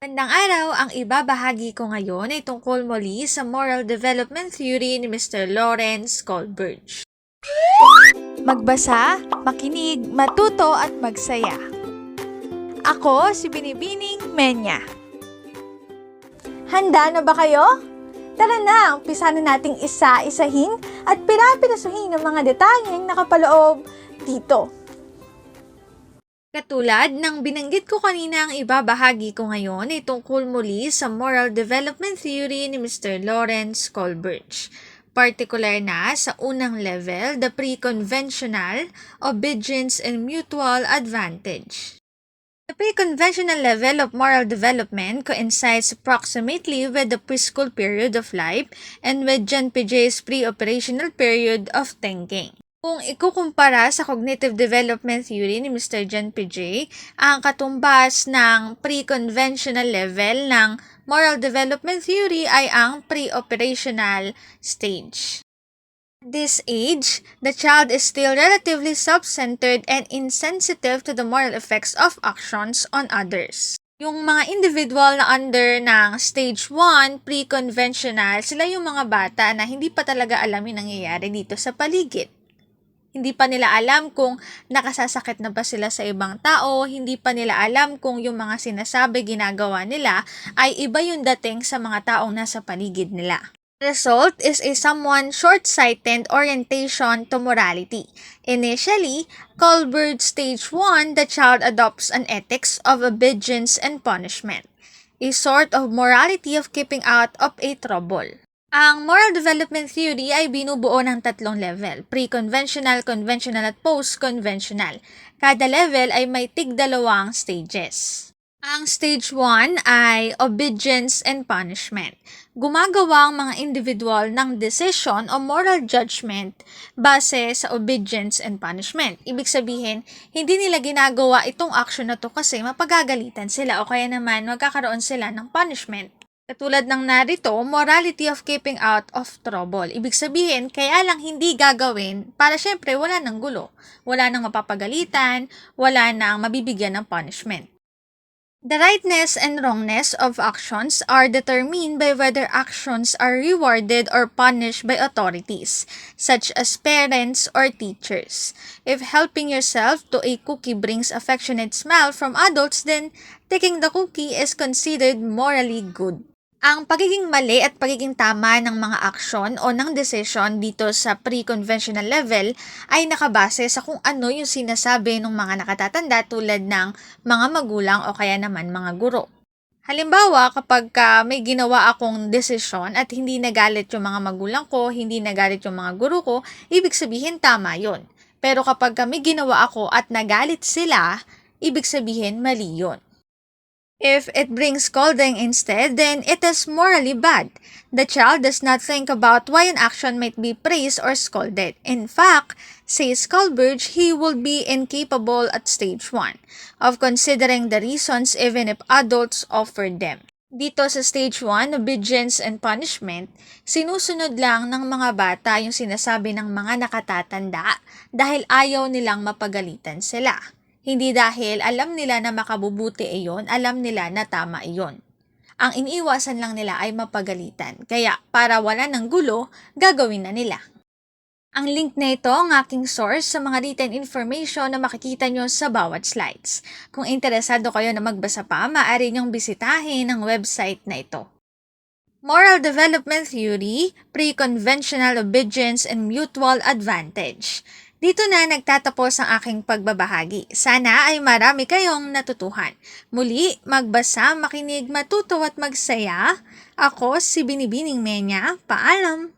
Magandang araw, ang ibabahagi ko ngayon ay tungkol muli sa moral development theory ni Mr. Lawrence Kohlberg. Magbasa, makinig, matuto at magsaya. Ako si Binibining Menya. Handa na ba kayo? Tara na, umpisa na nating isa-isahin at pirapirasuhin ang mga detalyeng nakapaloob dito. Katulad ng binanggit ko kanina, ang ibabahagi ko ngayon ay tungkol muli sa moral development theory ni Mr. Lawrence Kohlberg. Partikular na sa unang level, the pre-conventional, obedience, and mutual advantage. The pre-conventional level of moral development coincides approximately with the preschool period of life and with John Piaget's pre-operational period of thinking. Kung ikukumpara sa cognitive development theory ni Mr. John Piaget, ang katumbas ng pre-conventional level ng moral development theory ay ang pre-operational stage. At this age, the child is still relatively self-centered and insensitive to the moral effects of actions on others. Yung mga individual na under ng stage 1, pre-conventional, sila yung mga bata na hindi pa talaga alam yung nangyayari dito sa paligid. Hindi pa nila alam kung nakasasakit na ba sila sa ibang tao, hindi pa nila alam kung yung mga sinasabi ginagawa nila ay iba yung dating sa mga taong nasa paligid nila. The result is a somewhat short-sighted orientation to morality. Initially, Kohlberg stage 1, the child adopts an ethics of obedience and punishment, a sort of morality of keeping out of a trouble. Ang moral development theory ay binubuo ng tatlong level, pre-conventional, conventional at post-conventional. Kada level ay may tig-dalawang stages. Ang stage 1 ay obedience and punishment. Gumagawa ang mga individual ng decision o moral judgment base sa obedience and punishment. Ibig sabihin, hindi nila ginagawa itong action na to kasi mapagagalitan sila o kaya naman magkakaroon sila ng punishment. Katulad ng narito, morality of keeping out of trouble. Ibig sabihin, kaya lang hindi gagawin para syempre wala nang gulo. Wala nang mapapagalitan, wala nang mabibigyan ng punishment. The rightness and wrongness of actions are determined by whether actions are rewarded or punished by authorities, such as parents or teachers. If helping yourself to a cookie brings affectionate smile from adults, then taking the cookie is considered morally good. Ang pagiging mali at pagiging tama ng mga aksyon o ng decision dito sa pre-conventional level ay nakabase sa kung ano yung sinasabi ng mga nakatatanda tulad ng mga magulang o kaya naman mga guro. Halimbawa, kapag may ginawa akong desisyon at hindi nagalit yung mga magulang ko, hindi nagalit yung mga guro ko, ibig sabihin tama yon. Pero kapag may ginawa ako at nagalit sila, ibig sabihin mali yon. If it brings scolding instead, then it is morally bad. The child does not think about why an action might be praised or scolded. In fact, says Kohlberg, he will be incapable at stage 1 of considering the reasons even if adults offered them. Dito sa stage 1, obedience and punishment, sinusunod lang ng mga bata yung sinasabi ng mga nakatatanda dahil ayaw nilang mapagalitan sila. Hindi dahil alam nila na makabubuti iyon, alam nila na tama iyon. Ang iniiwasan lang nila ay mapagalitan, kaya para wala ng gulo, gagawin na nila. Ang link na ito ang aking source sa mga written information na makikita nyo sa bawat slides. Kung interesado kayo na magbasa pa, maaari nyong bisitahin ang website na ito. Moral Development Theory, Pre-Conventional Obedience and Mutual Advantage. Dito na nagtatapos ang aking pagbabahagi. Sana ay marami kayong natutuhan. Muli, magbasa, makinig, matuto at magsaya. Ako si Binibining Menya. Paalam!